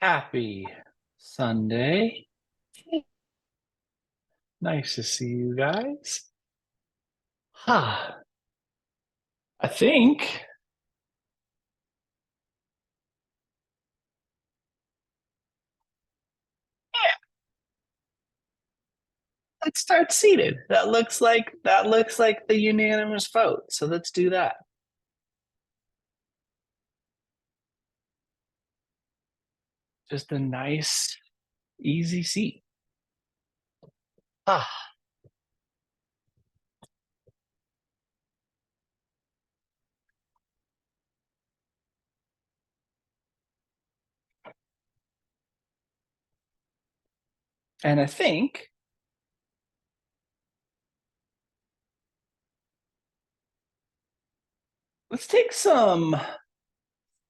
Happy Sunday. Nice to see you guys. Huh. I think let's start seated. That looks like the unanimous vote. So let's do that. Just a nice, easy seat. Ah. And I think let's take some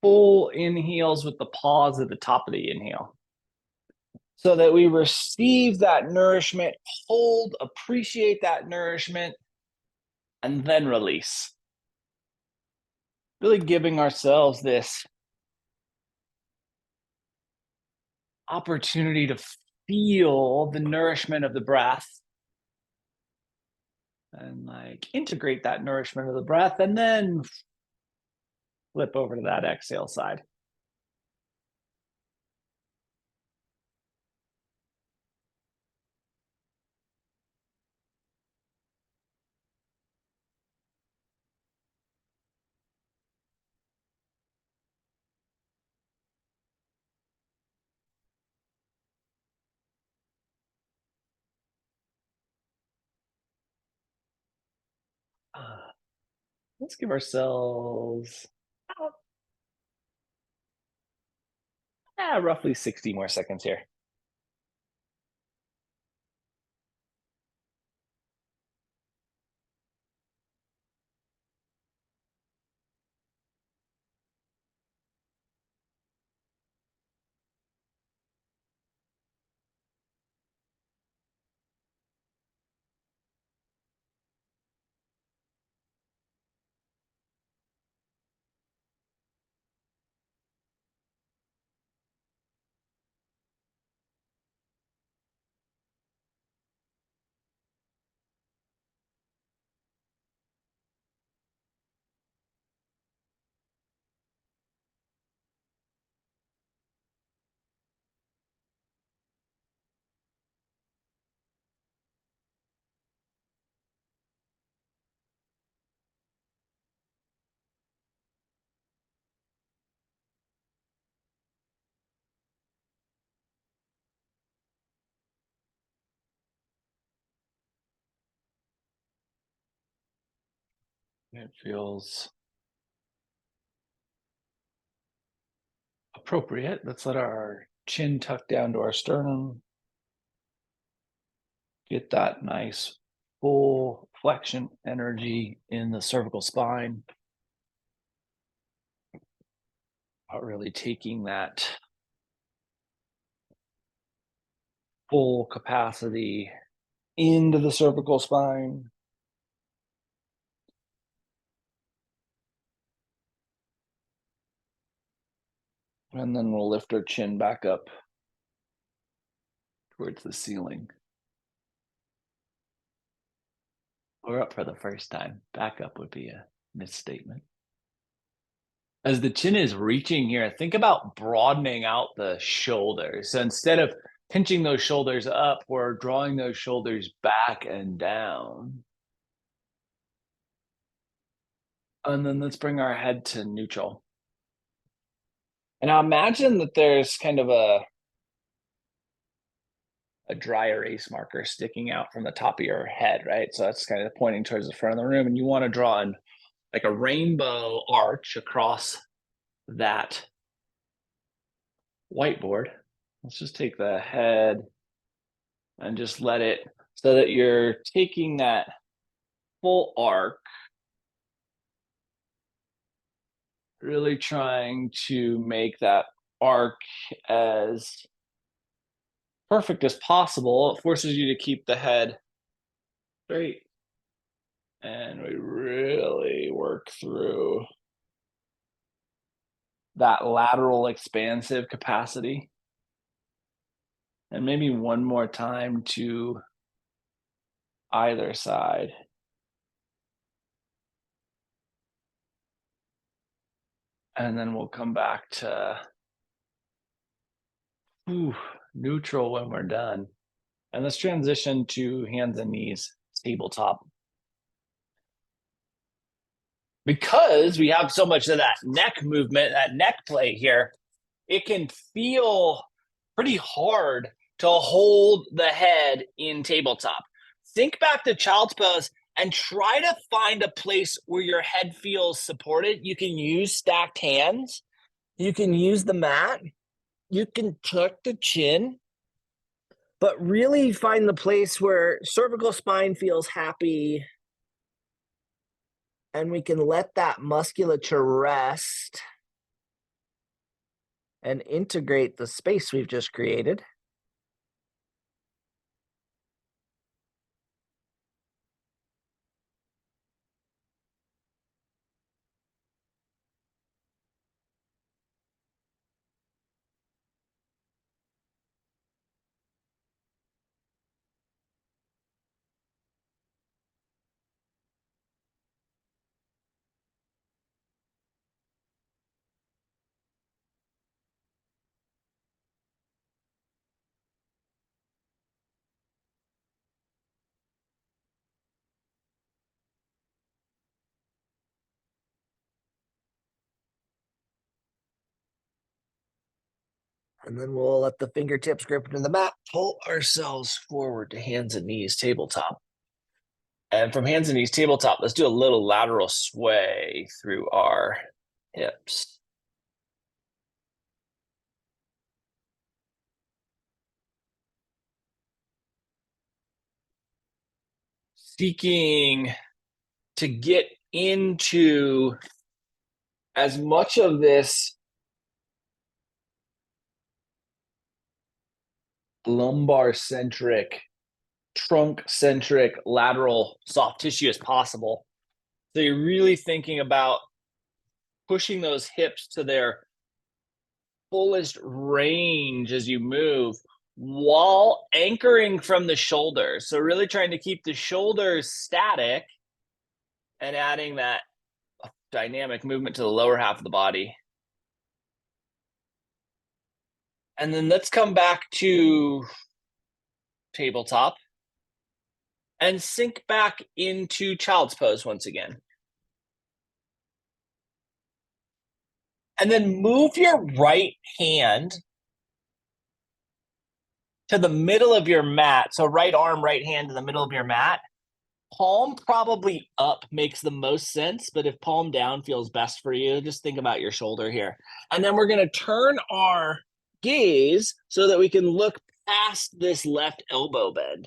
full inhales with the pause at the top of the inhale so that we receive that nourishment, hold, appreciate that nourishment, and then release. Really giving ourselves this opportunity to feel the nourishment of the breath and like integrate that nourishment of the breath and then flip over to that exhale side. Let's give ourselves roughly 60 more seconds here. It feels appropriate. Let's let our chin tuck down to our sternum. Get that nice full flexion energy in the cervical spine. Really taking that full capacity into the cervical spine. And then we'll lift our chin back up towards the ceiling. We're up for the first time. Back up would be a misstatement. As the chin is reaching here, think about broadening out the shoulders. So instead of pinching those shoulders up, we're drawing those shoulders back and down. And then let's bring our head to neutral. And now imagine that there's kind of a dry erase marker sticking out from the top of your head, right? So that's kind of pointing towards the front of the room. And you want to draw in like a rainbow arch across that whiteboard. Let's just take the head and just let it so that you're taking that full arc, really trying to make that arc as perfect as possible. It forces you to keep the head straight. And we really work through that lateral expansive capacity. And maybe one more time to either side. And then we'll come back to neutral when we're done. And let's transition to hands and knees, tabletop. Because we have so much of that neck movement, that neck play here, it can feel pretty hard to hold the head in tabletop. Think back to child's pose and try to find a place where your head feels supported. You can use stacked hands. You can use the mat. You can tuck the chin. But really find the place where cervical spine feels happy. And we can let that musculature rest and integrate the space we've just created. And then we'll let the fingertips grip into the mat, pull ourselves forward to hands and knees, tabletop. And from hands and knees, tabletop, let's do a little lateral sway through our hips. Seeking to get into as much of this lumbar centric, trunk centric, lateral soft tissue as possible. So you're really thinking about pushing those hips to their fullest range as you move while anchoring from the shoulders. So really trying to keep the shoulders static and adding that dynamic movement to the lower half of the body. And then let's come back to tabletop and sink back into child's pose once again. And then move your right hand to the middle of your mat. So right arm, right hand to the middle of your mat. Palm probably up makes the most sense, but if palm down feels best for you, just think about your shoulder here. And then we're going to turn our gaze so that we can look past this left elbow bend.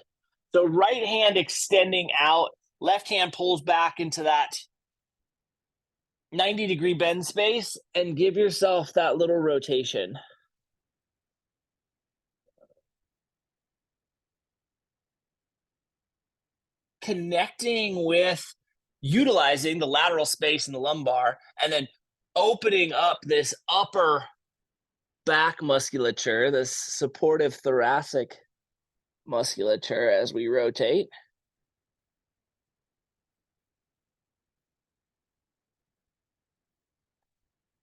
So right hand extending out, left hand pulls back into that 90-degree bend space, and give yourself that little rotation. Connecting with utilizing the lateral space in the lumbar and then opening up this upper back musculature, this supportive thoracic musculature as we rotate.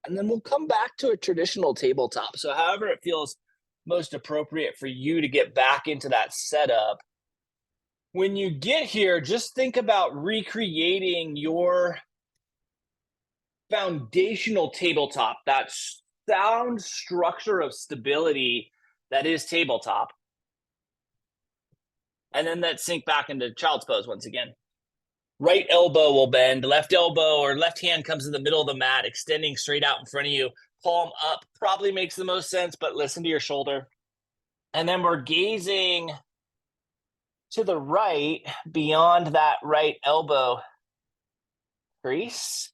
And then we'll come back to a traditional tabletop. So however it feels most appropriate for you to get back into that setup. When you get here, just think about recreating your foundational tabletop, that sound structure of stability that is tabletop. And then let's sink back into child's pose once again. Right elbow will bend, left elbow or left hand comes in the middle of the mat, extending straight out in front of you. Palm up probably makes the most sense, but listen to your shoulder. And then we're gazing to the right beyond that right elbow crease.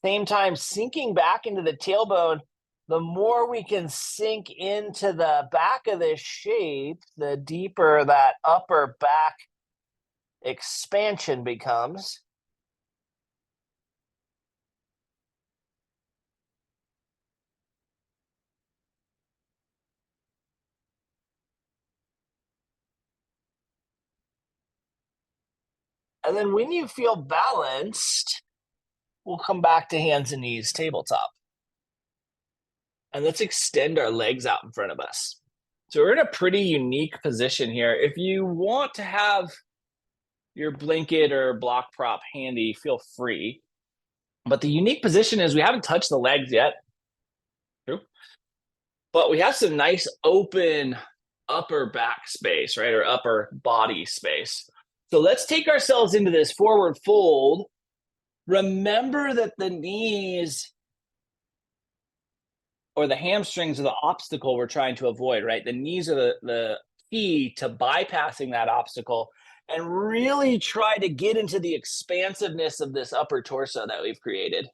Same time, sinking back into the tailbone. The more we can sink into the back of this shape, the deeper that upper back expansion becomes. And then when you feel balanced, we'll come back to hands and knees tabletop. And let's extend our legs out in front of us. So we're in a pretty unique position here. If you want to have your blanket or block prop handy, feel free. But the unique position is we haven't touched the legs yet. True. But we have some nice open upper back space, right? Or upper body space. So let's take ourselves into this forward fold. Remember that the knees or the hamstrings are the obstacle we're trying to avoid, right? The knees are the key to bypassing that obstacle and really try to get into the expansiveness of this upper torso that we've created.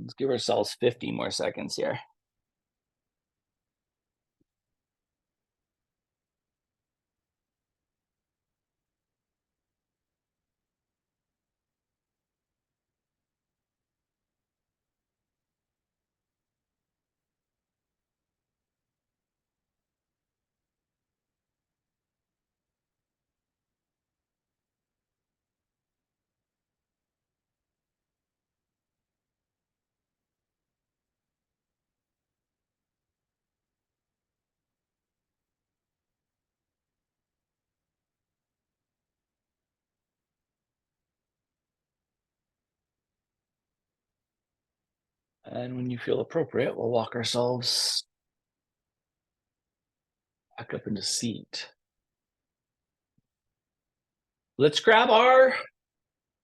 Let's give ourselves 50 more seconds here. And when you feel appropriate, we'll walk ourselves back up into seat. Let's grab our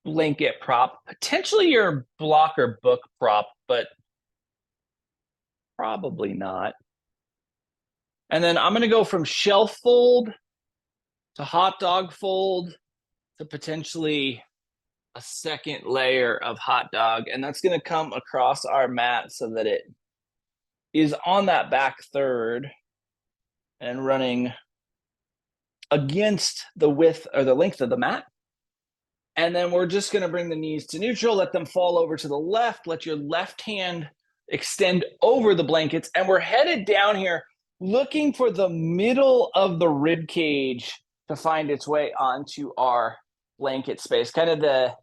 blanket prop, potentially your blocker book prop, but probably not. And then I'm going to go from shelf fold to hot dog fold to potentially a second layer of hot dog. And that's going to come across our mat so that it is on that back third and running against the width or the length of the mat. And then we're just going to bring the knees to neutral, let them fall over to the left, let your left hand extend over the blankets. And we're headed down here looking for the middle of the rib cage to find its way onto our blanket space, kind of the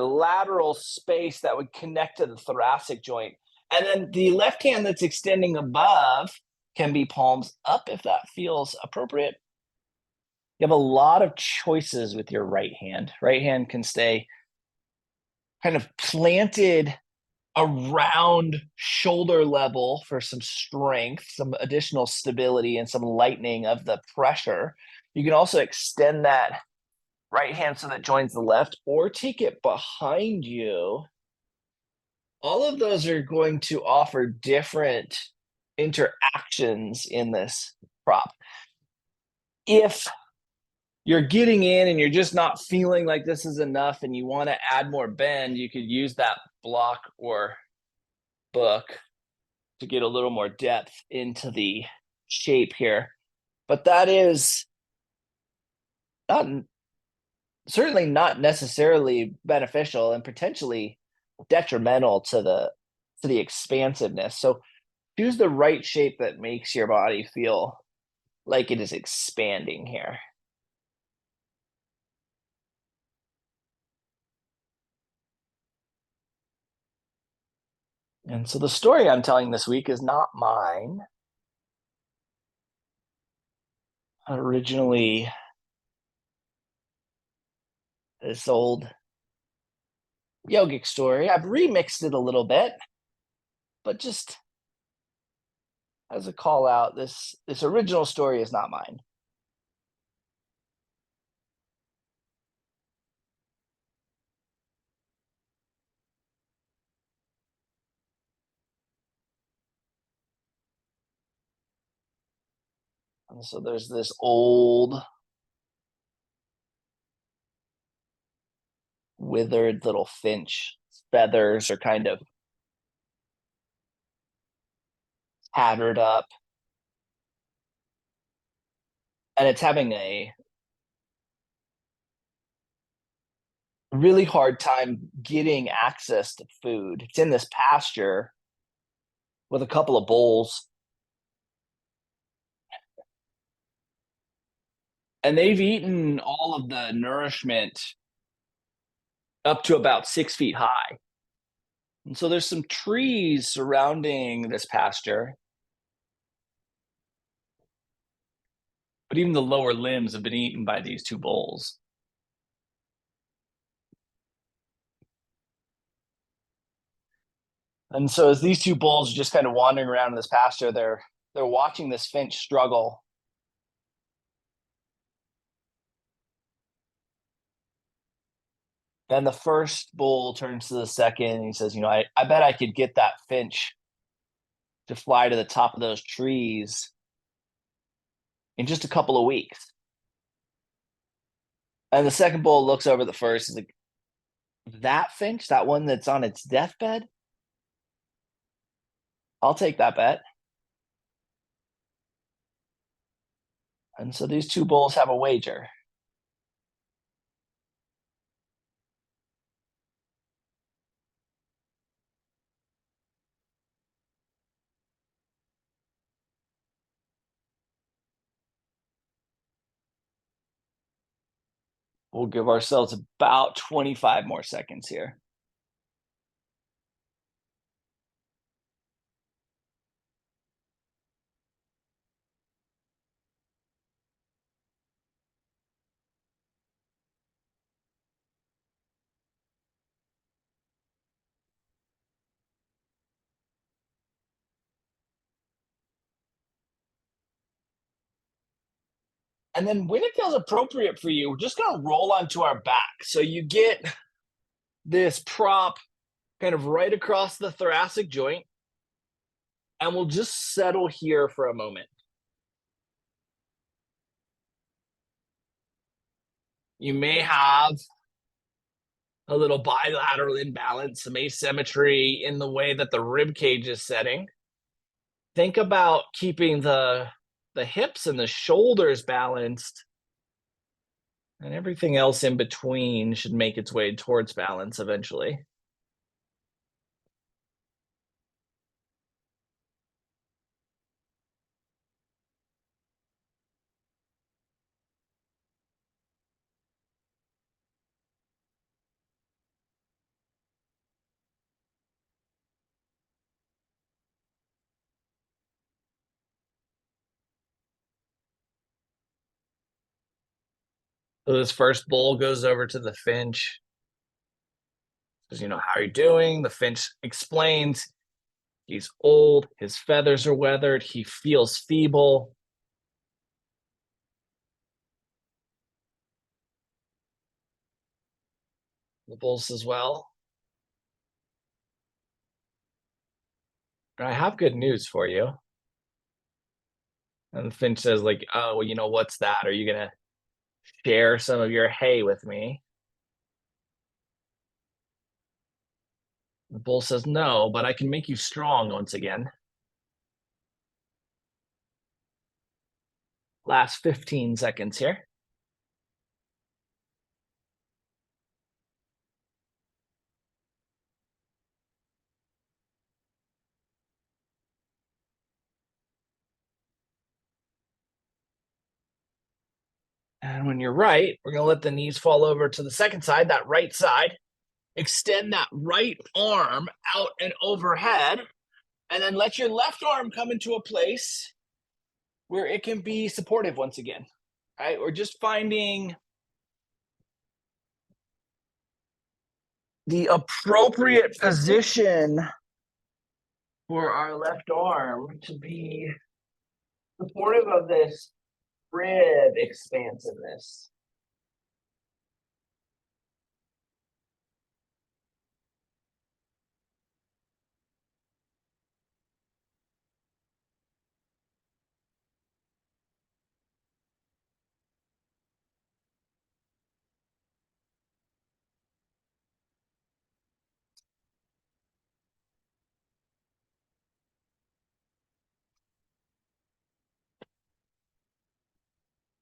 lateral space that would connect to the thoracic joint. And then the left hand that's extending above can be palms up if that feels appropriate. You have a lot of choices with your right hand. Right hand can stay kind of planted around shoulder level for some strength, some additional stability, and some lightening of the pressure. You can also extend that right hand so that joins the left, or take it behind you. All of those are going to offer different interactions in this prop. If you're getting in and you're just not feeling like this is enough and you want to add more bend, you could use that block or book to get a little more depth into the shape here. But that is not certainly not necessarily beneficial and potentially detrimental to the expansiveness. So choose the right shape that makes your body feel like it is expanding here. And so the story I'm telling this week is not mine. Originally, this old yogic story. I've remixed it a little bit, but just as a call out, this original story is not mine. And so there's this old withered little finch. Feathers are kind of tattered up. And it's having a really hard time getting access to food. It's in this pasture with a couple of bulls, and they've eaten all of the nourishment up to about 6 feet high. And so there's some trees surrounding this pasture, but even the lower limbs have been eaten by these two bulls. And so as these two bulls are just kind of wandering around in this pasture, they're watching this finch struggle. And the first bull turns to the second and he says, I bet I could get that finch to fly to the top of those trees in just a couple of weeks. And the second bull looks over the first, is like, that finch, that one that's on its deathbed? I'll take that bet. And so these two bulls have a wager. We'll give ourselves about 25 more seconds here. And then when it feels appropriate for you, we're just going to roll onto our back. So you get this prop kind of right across the thoracic joint, and we'll just settle here for a moment. You may have a little bilateral imbalance, some asymmetry in the way that the rib cage is setting. Think about keeping the hips and the shoulders balanced, and everything else in between should make its way towards balance eventually. So this first bull goes over to the finch. Says, how are you doing? The finch explains he's old, his feathers are weathered, he feels feeble. The bull says, well, I have good news for you. And the finch says, like, oh, well, what's that? Are you going to share some of your hay with me? The bull says, no, but I can make you strong once again. Last 15 seconds here. And when you're right, we're going to let the knees fall over to the second side, that right side. Extend that right arm out and overhead, and then let your left arm come into a place where it can be supportive once again. Right? We're just finding the appropriate position for our left arm to be supportive of this rib expansiveness.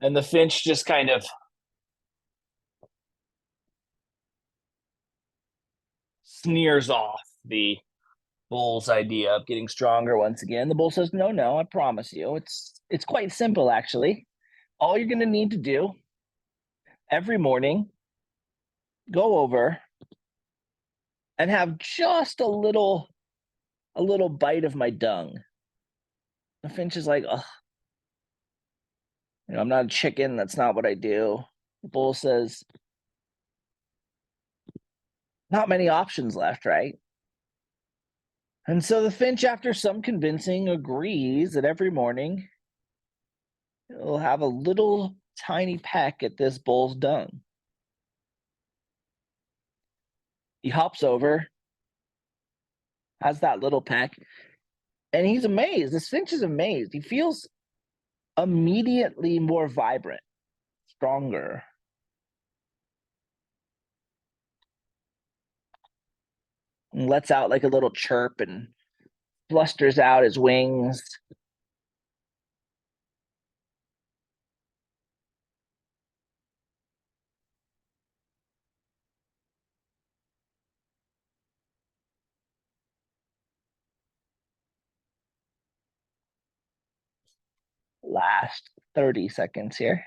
And the finch just kind of sneers off the bull's idea of getting stronger once again. The bull says, "No, no, I promise you. It's quite simple actually. All you're going to need to do every morning, go over and have just a little bite of my dung." The finch is like, "Oh, I'm not a chicken. That's not what I do." The bull says, "Not many options left, right?" And so the finch, after some convincing, agrees that every morning he'll have a little tiny peck at this bull's dung. He hops over, has that little peck, and he's amazed. This finch is amazed. He feels immediately more vibrant, stronger. And lets out like a little chirp and flusters out his wings. Last 30 seconds here.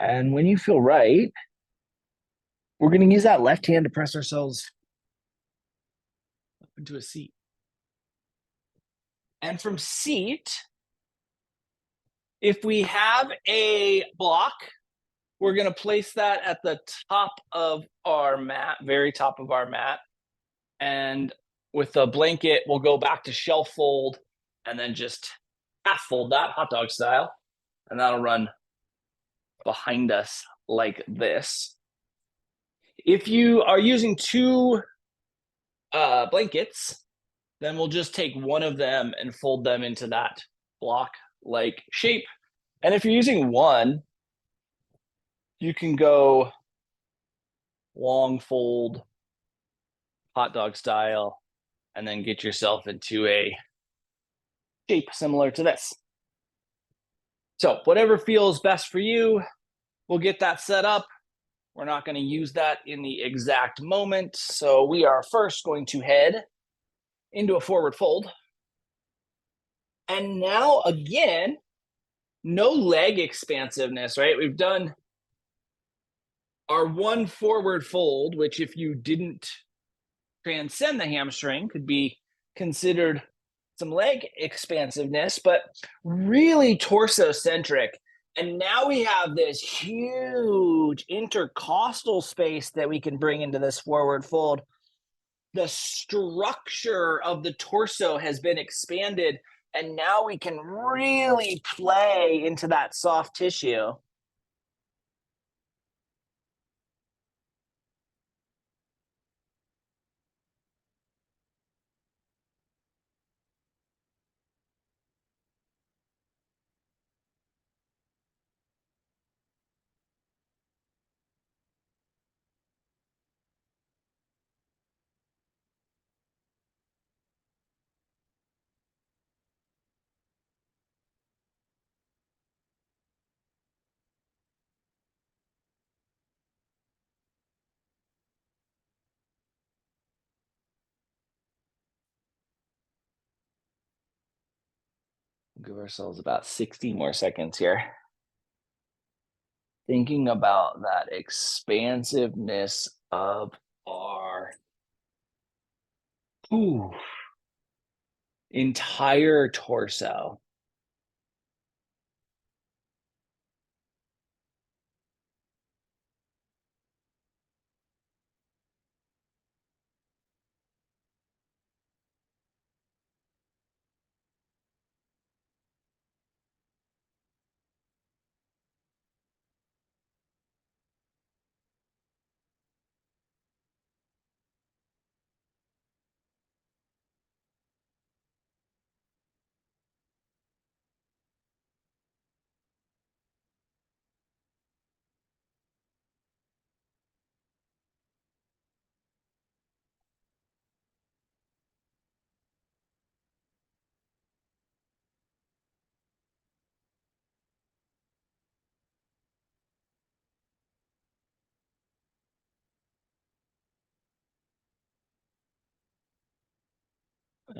And when you feel right, we're going to use that left hand to press ourselves up into a seat. And from seat, if we have a block, we're going to place that at the top of our mat, very top of our mat. And with the blanket, we'll go back to shelf fold and then just half fold that hot dog style. And that'll run behind us like this. If you are using two blankets, then we'll just take one of them and fold them into that block-like shape. And if you're using one, you can go long fold, hot dog style, and then get yourself into a shape similar to this. So whatever feels best for you, we'll get that set up. We're not going to use that in the exact moment. So we are first going to head into a forward fold. And now again, no leg expansiveness, right? We've done our one forward fold, which if you didn't transcend the hamstring could be considered some leg expansiveness, but really torso centric. And now we have this huge intercostal space that we can bring into this forward fold. The structure of the torso has been expanded, and now we can really play into that soft tissue. Give ourselves about 60 more seconds here. Thinking about that expansiveness of our entire torso.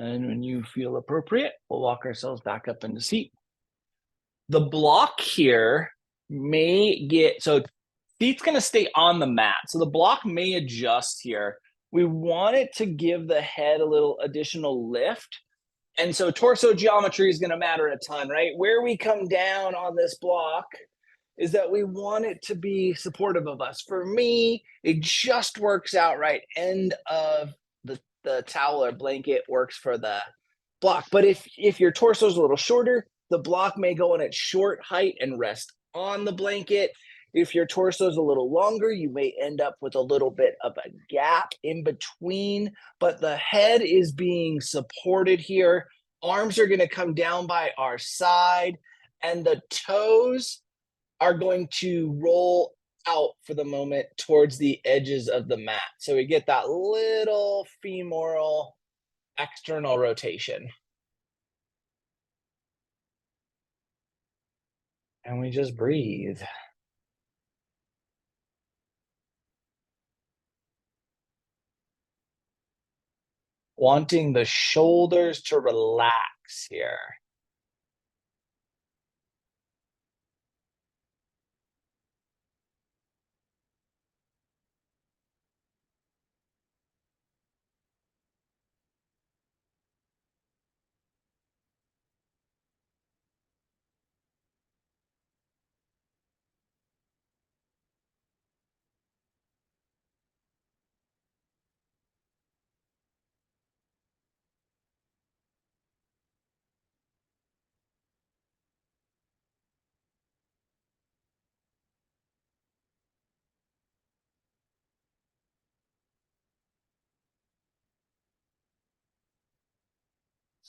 And when you feel appropriate, we'll walk ourselves back up into seat. The block here may get, so seat's going to stay on the mat. So the block may adjust here. We want it to give the head a little additional lift. And so torso geometry is going to matter a ton, right? Where we come down on this block is that we want it to be supportive of us. For me, it just works out right. End of the towel or blanket works for the block. But if your torso is a little shorter, the block may go in at short height and rest on the blanket. If your torso is a little longer, you may end up with a little bit of a gap in between, but the head is being supported here. Arms are going to come down by our side, and the toes are going to roll out for the moment towards the edges of the mat. So we get that little femoral external rotation. And we just breathe. Wanting the shoulders to relax here.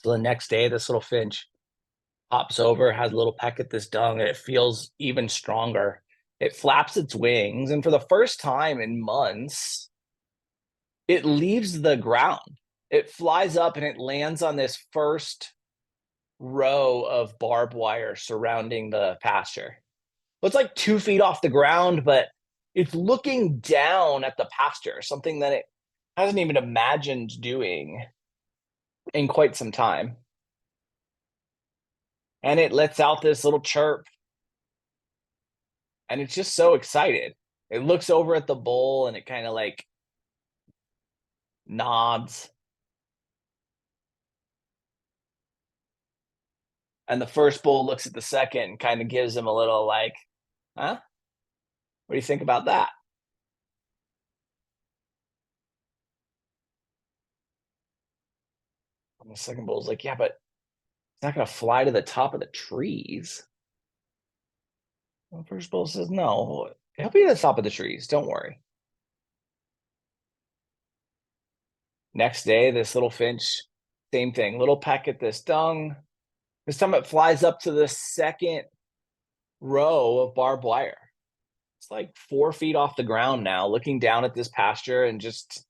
So the next day, this little finch hops over, has a little peck at this dung, and it feels even stronger. It flaps its wings, and for the first time in months, it leaves the ground. It flies up and it lands on this first row of barbed wire surrounding the pasture. It's like 2 feet off the ground, but it's looking down at the pasture, something that it hasn't even imagined doing in quite some time. And it lets out this little chirp, and it's just so excited. It looks over at the bull and it kind of like nods. And the first bull looks at the second and kind of gives him a little like, huh? What do you think about that? And the second bull's like, yeah, but it's not going to fly to the top of the trees. And the first bull says, no, he'll be at the top of the trees. Don't worry. Next day, this little finch, same thing, little peck at this dung. This time it flies up to the second row of barbed wire. It's like 4 feet off the ground now, looking down at this pasture and just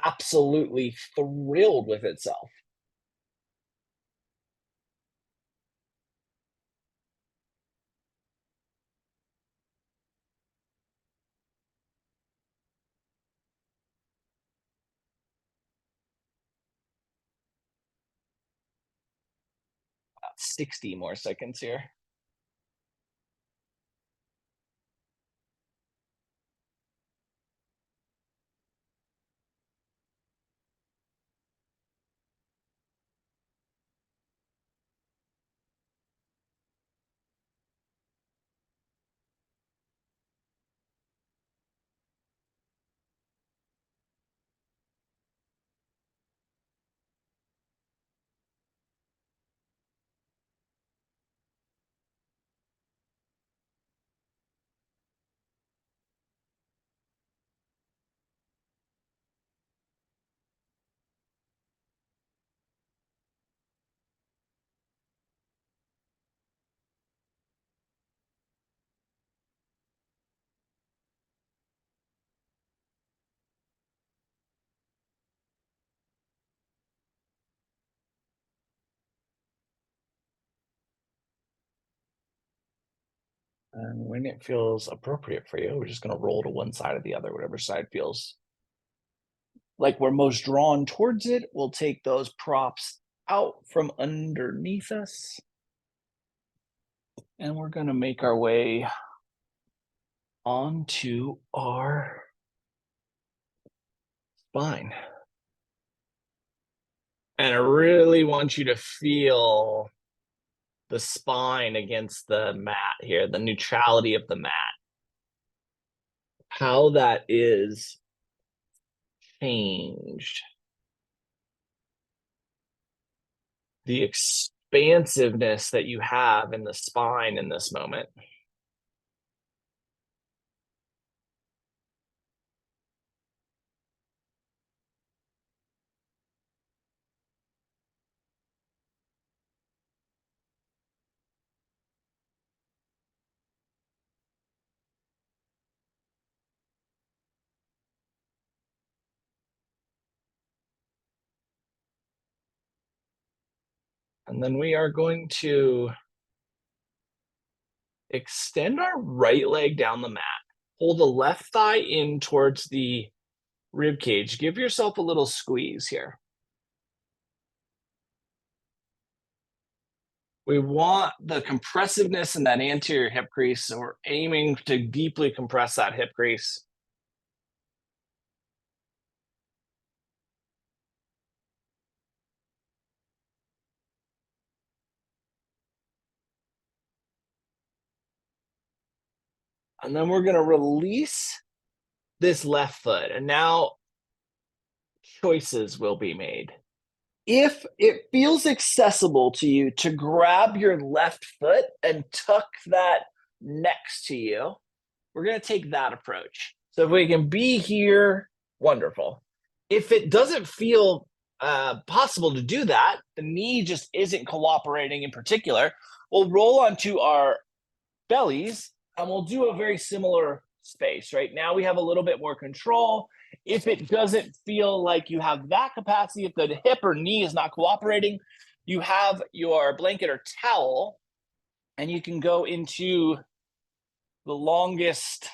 absolutely thrilled with itself. About 60 more seconds here. And when it feels appropriate for you, we're just going to roll to one side or the other, whatever side feels like we're most drawn towards it. We'll take those props out from underneath us. And we're going to make our way onto our spine. And I really want you to feel the spine against the mat here, the neutrality of the mat. How that is changed. The expansiveness that you have in the spine in this moment. And then we are going to extend our right leg down the mat. Pull the left thigh in towards the rib cage. Give yourself a little squeeze here. We want the compressiveness in that anterior hip crease, so we're aiming to deeply compress that hip crease. And then we're going to release this left foot. And now choices will be made. If it feels accessible to you to grab your left foot and tuck that next to you, we're going to take that approach. So if we can be here, wonderful. If it doesn't feel possible to do that, the knee just isn't cooperating in particular, we'll roll onto our bellies and we'll do a very similar space. Right now we have a little bit more control. If it doesn't feel like you have that capacity, if the hip or knee is not cooperating, you have your blanket or towel and you can go into the longest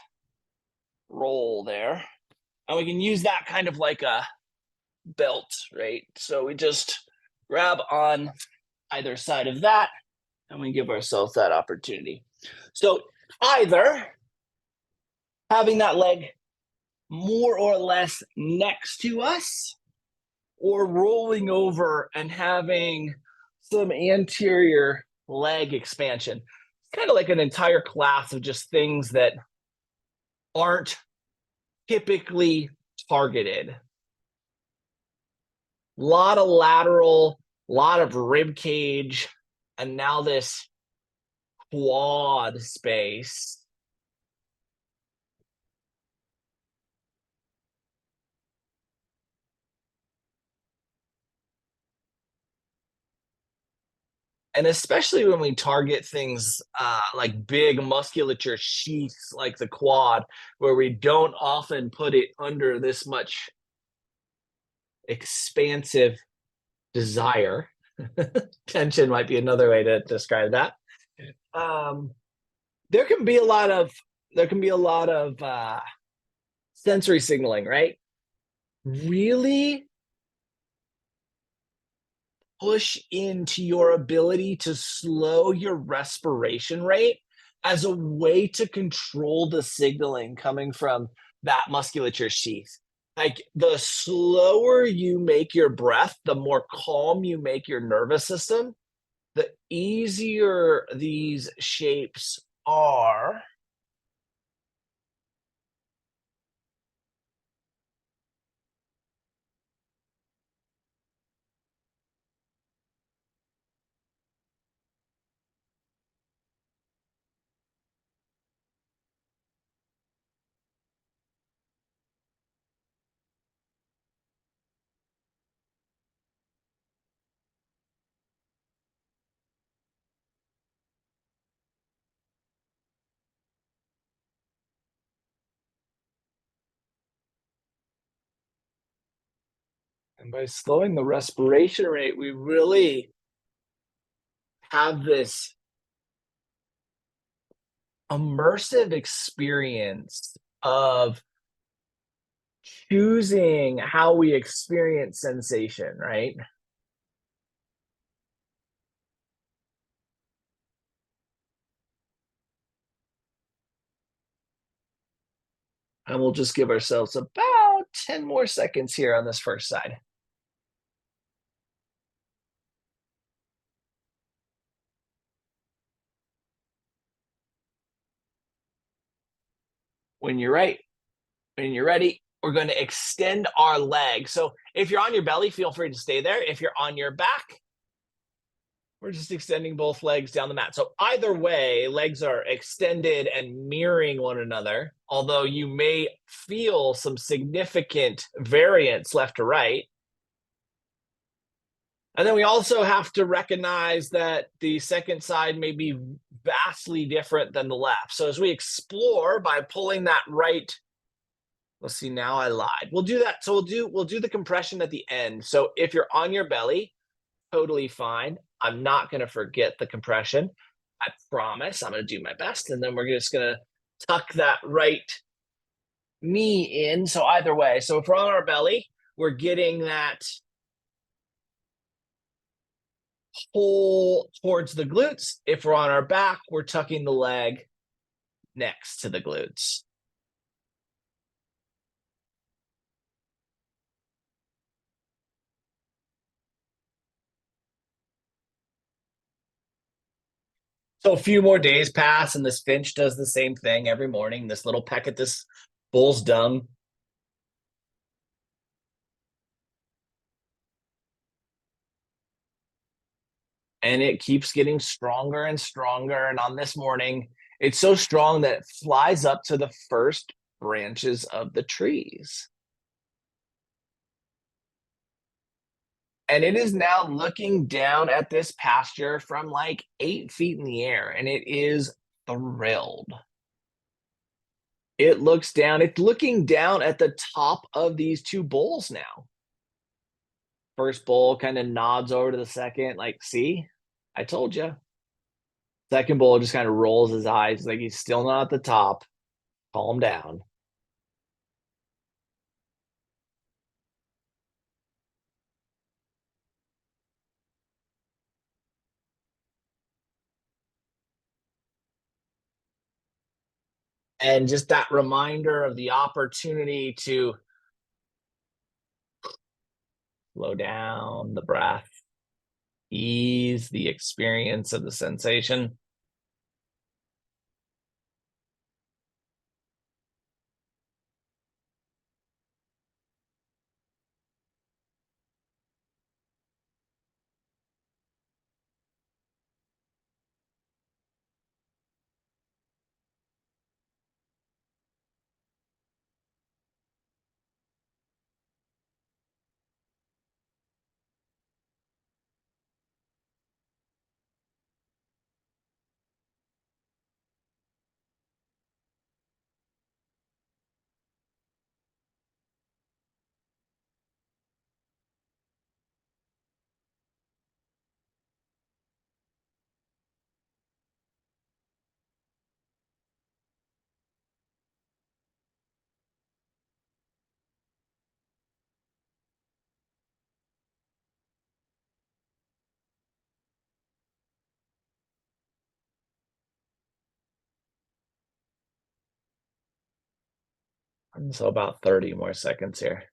roll there. And we can use that kind of like a belt, right? So we just grab on either side of that and we give ourselves that opportunity. So either having that leg more or less next to us or rolling over and having some anterior leg expansion. It's kind of like an entire class of just things that aren't typically targeted. A lot of lateral, a lot of rib cage, and now this quad space. And especially when we target things like big musculature sheaths like the quad, where we don't often put it under this much expansive desire. Tension might be another way to describe that. There can be a lot of sensory signaling, right? Really push into your ability to slow your respiration rate as a way to control the signaling coming from that musculature sheath. Like the slower you make your breath, the more calm you make your nervous system, the easier these shapes are. And by slowing the respiration rate, we really have this immersive experience of choosing how we experience sensation, right? And we'll just give ourselves about 10 more seconds here on this first side. When you're ready, we're going to extend our leg. So if you're on your belly, feel free to stay there. If you're on your back, we're just extending both legs down the mat. So either way, legs are extended and mirroring one another, although you may feel some significant variance left to right. And then we also have to recognize that the second side may be vastly different than the left. So as we explore by pulling that right, let's see, now I lied. We'll do that. So we'll do the compression at the end. So if you're on your belly, totally fine. I'm not going to forget the compression. I promise. I'm going to do my best. And then we're just going to tuck that right knee in. So either way, so if we're on our belly, we're getting that pull towards the glutes. If we're on our back, we're tucking the leg next to the glutes. So a few more days pass, and this finch does the same thing every morning. This little peck at this bull's dung. And it keeps getting stronger and stronger. And on this morning, it's so strong that it flies up to the first branches of the trees. And it is now looking down at this pasture from like 8 feet in the air, and it is thrilled. It looks down, it's looking down at the top of these two bulls now. First bull kind of nods over to the second, like, see, I told you. Second bull just kind of rolls his eyes like he's still not at the top. Calm down. And just that reminder of the opportunity to slow down the breath, ease the experience of the sensation. And so about 30 more seconds here.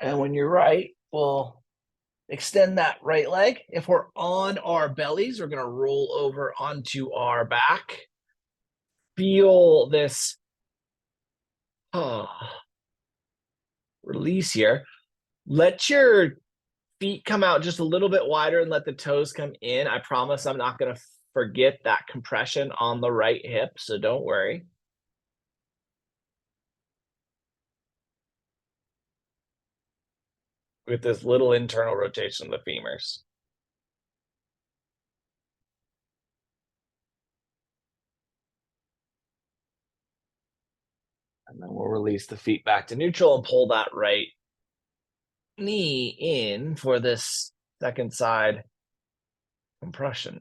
And when you're right, we'll extend that right leg. If we're on our bellies, we're going to roll over onto our back. Feel this release here. Let your feet come out just a little bit wider and let the toes come in. I promise I'm not going to forget that compression on the right hip, so don't worry. With this little internal rotation of the femurs. And then we'll release the feet back to neutral and pull that right knee in for this second side compression.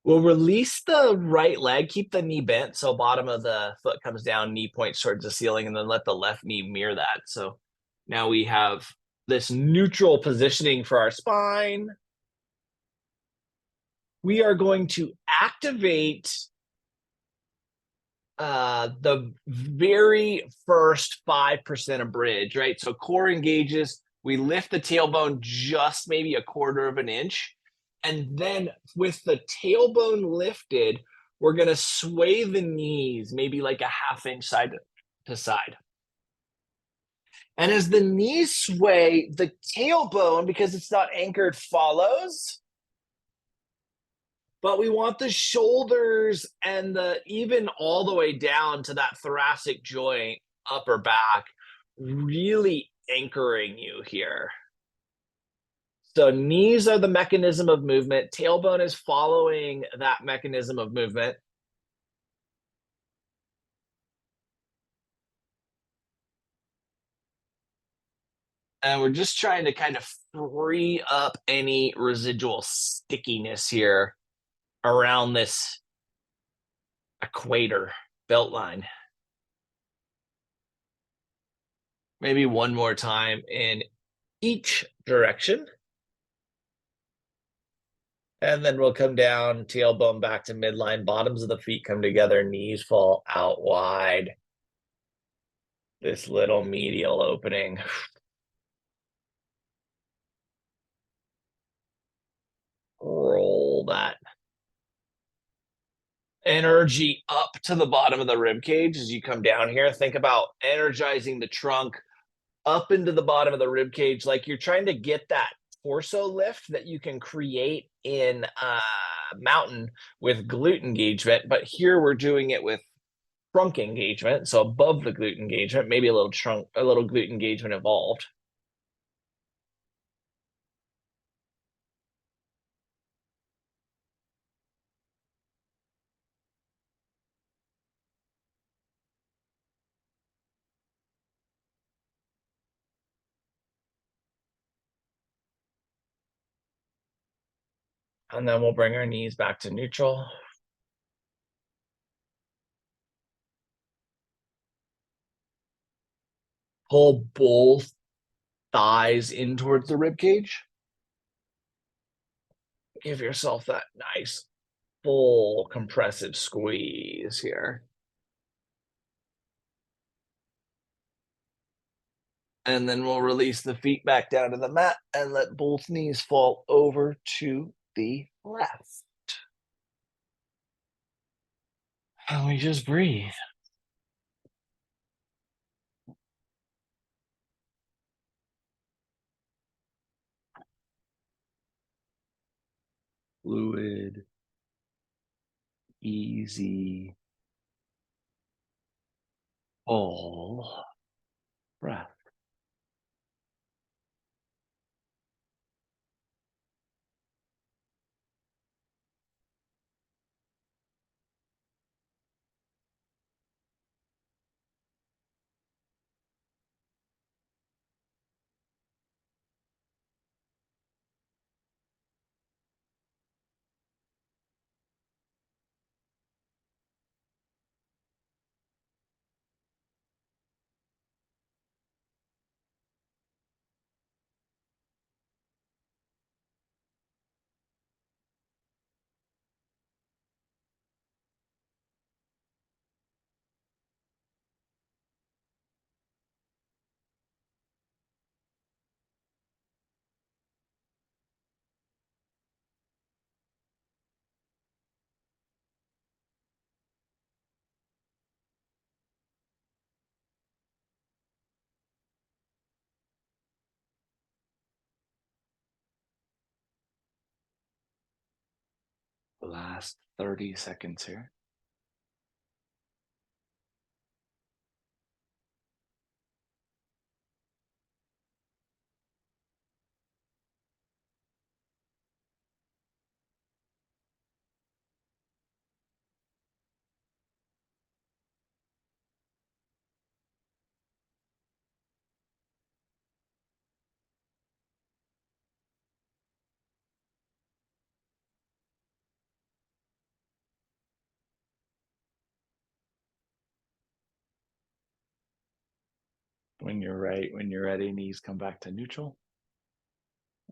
We'll release the right leg, keep the knee bent so bottom of the foot comes down, knee points towards the ceiling, and then let the left knee mirror that. So now we have this neutral positioning for our spine. We are going to activate the very first 5% of bridge, right? So core engages, we lift the tailbone just maybe a quarter of an inch. And then with the tailbone lifted, we're going to sway the knees maybe like a half inch side to side. And as the knees sway, the tailbone, because it's not anchored, follows. But we want the shoulders and the even all the way down to that thoracic joint, upper back, really anchoring you here. So knees are the mechanism of movement. Tailbone is following that mechanism of movement. And we're just trying to kind of free up any residual stickiness here around this equator belt line. Maybe one more time in each direction. And then we'll come down, tailbone back to midline, bottoms of the feet come together, knees fall out wide. This little medial opening. Roll that energy up to the bottom of the rib cage as you come down here. Think about energizing the trunk up into the bottom of the rib cage, like you're trying to get that torso lift that you can create in mountain with glute engagement. But here we're doing it with trunk engagement, so above the glute engagement, maybe a little glute engagement involved. And then we'll bring our knees back to neutral. Pull both thighs in towards the rib cage. Give yourself that nice full compressive squeeze here. And then we'll release the feet back down to the mat and let both knees fall over to the left. And we just breathe. Fluid, easy, full breath. Last 30 seconds here. When you're right, when you're ready, knees come back to neutral.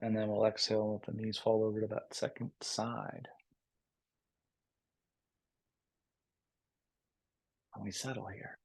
And then we'll exhale and let the knees fall over to that second side. And we settle here.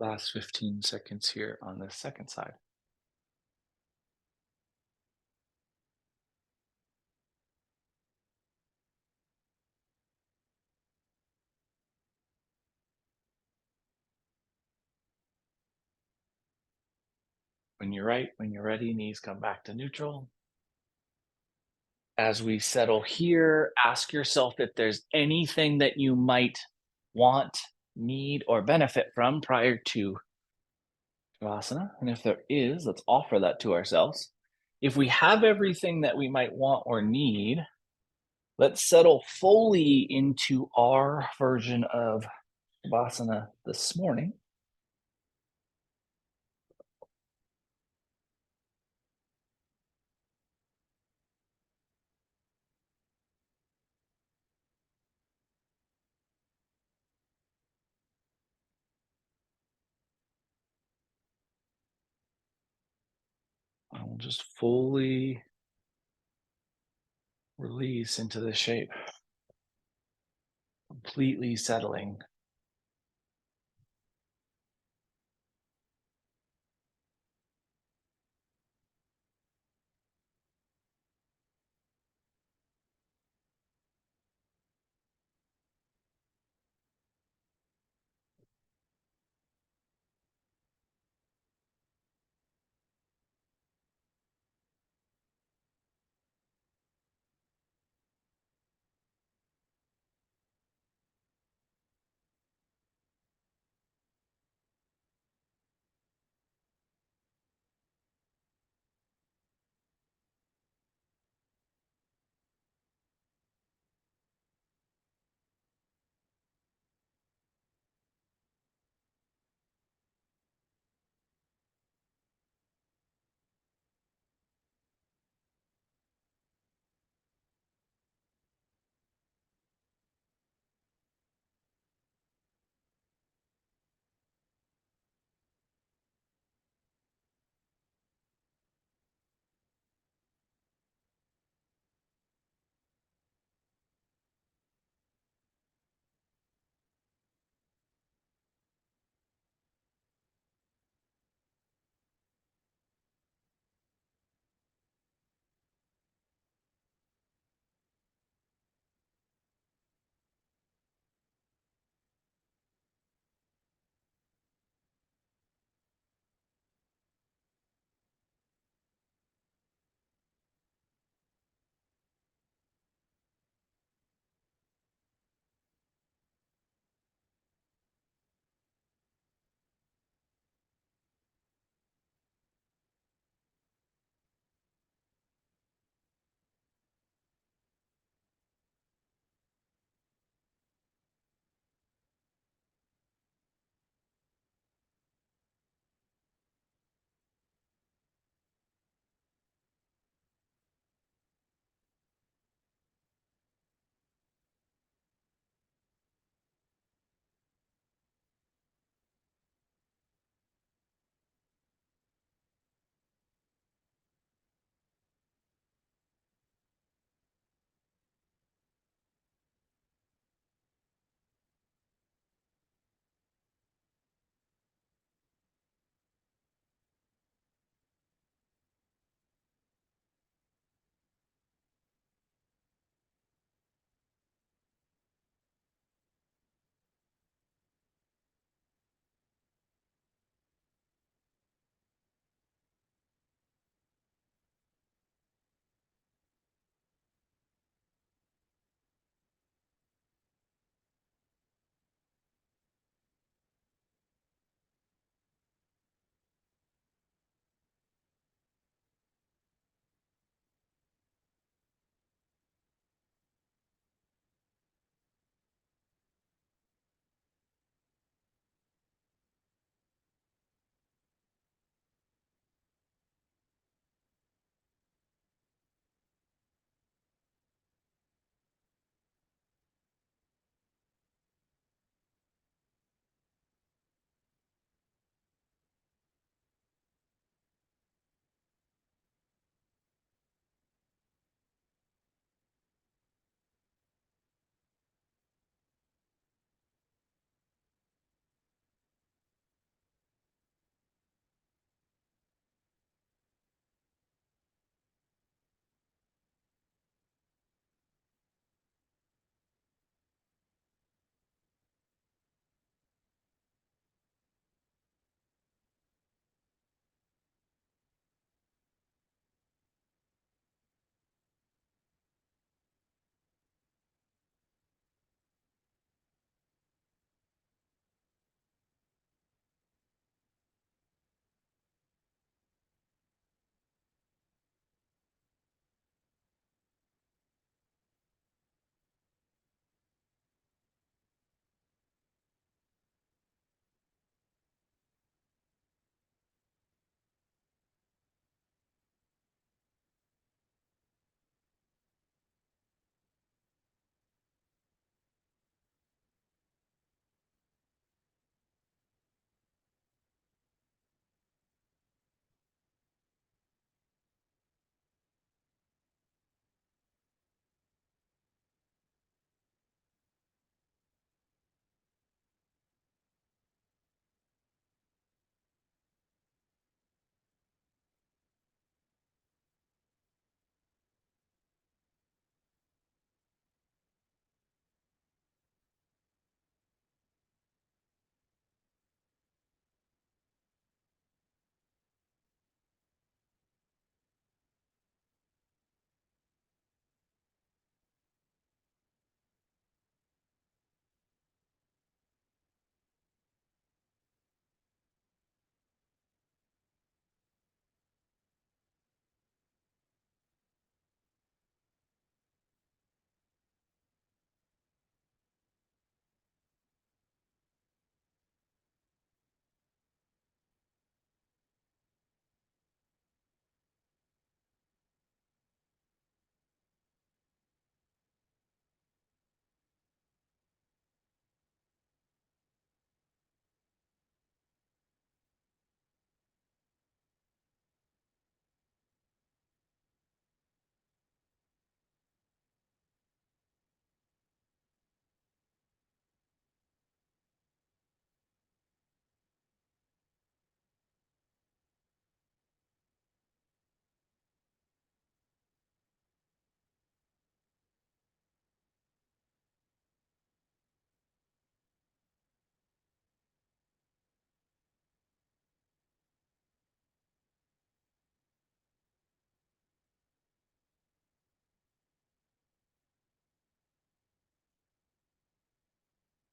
Last 15 seconds here on the second side. When you're right, when you're ready, knees come back to neutral. As we settle here, ask yourself if there's anything that you might want, need, or benefit from prior to Shavasana. And if there is, let's offer that to ourselves. If we have everything that we might want or need, let's settle fully into our version of Shavasana this morning. And we'll just fully release into the shape, completely settling.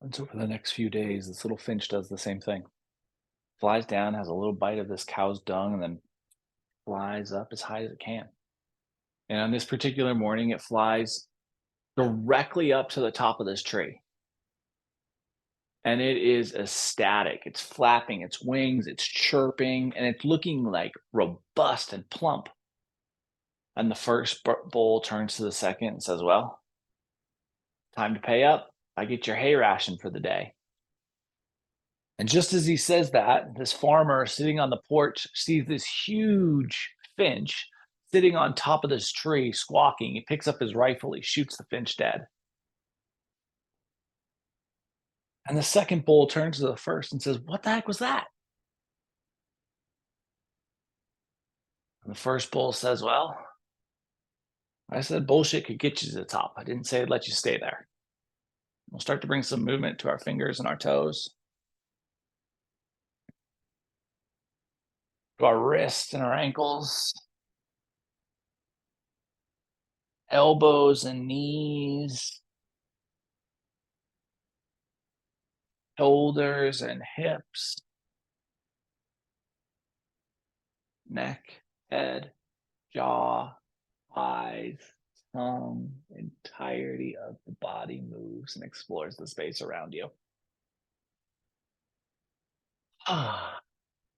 And so for the next few days, this little finch does the same thing. Flies down, has a little bite of this cow's dung, and then flies up as high as it can. And on this particular morning, it flies directly up to the top of this tree. And it is ecstatic. It's flapping its wings, it's chirping, and it's looking like robust and plump. And the first bull turns to the second and says, "Well, time to pay up. I get your hay ration for the day." And just as he says that, this farmer sitting on the porch sees this huge finch sitting on top of this tree, squawking. He picks up his rifle, he shoots the finch dead. And the second bull turns to the first and says, "What the heck was that?" And the first bull says, "Well, I said bullshit could get you to the top. I didn't say I'd let you stay there. We'll start to bring some movement to our fingers and our toes, to our wrists and our ankles, elbows and knees, shoulders and hips, neck, head, jaw, eyes, tongue, entirety of the body moves and explores the space around you. And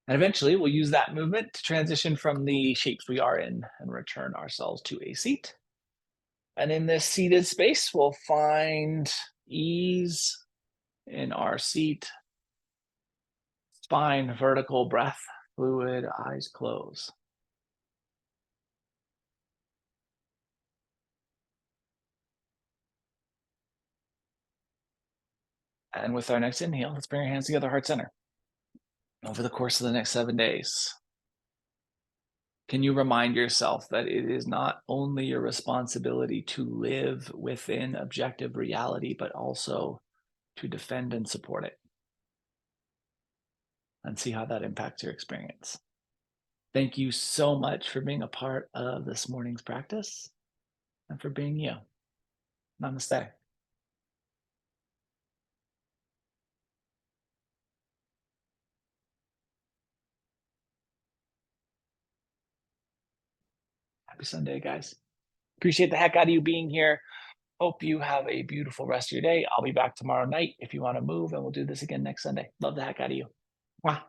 eventually we'll use that movement to transition from the shapes we are in and return ourselves to a seat. And in this seated space, we'll find ease in our seat, spine vertical, breath fluid, eyes closed. And with our next inhale, let's bring our hands together, heart center. Over the course of the next 7 days, can you remind yourself that it is not only your responsibility to live within objective reality, but also to defend and support it? And see how that impacts your experience. Thank you so much for being a part of this morning's practice and for being you. Namaste. Happy Sunday, guys. Appreciate the heck out of you being here. Hope you have a beautiful rest of your day. I'll be back tomorrow night if you want to move, and we'll do this again next Sunday. Love the heck out of you. Mwah.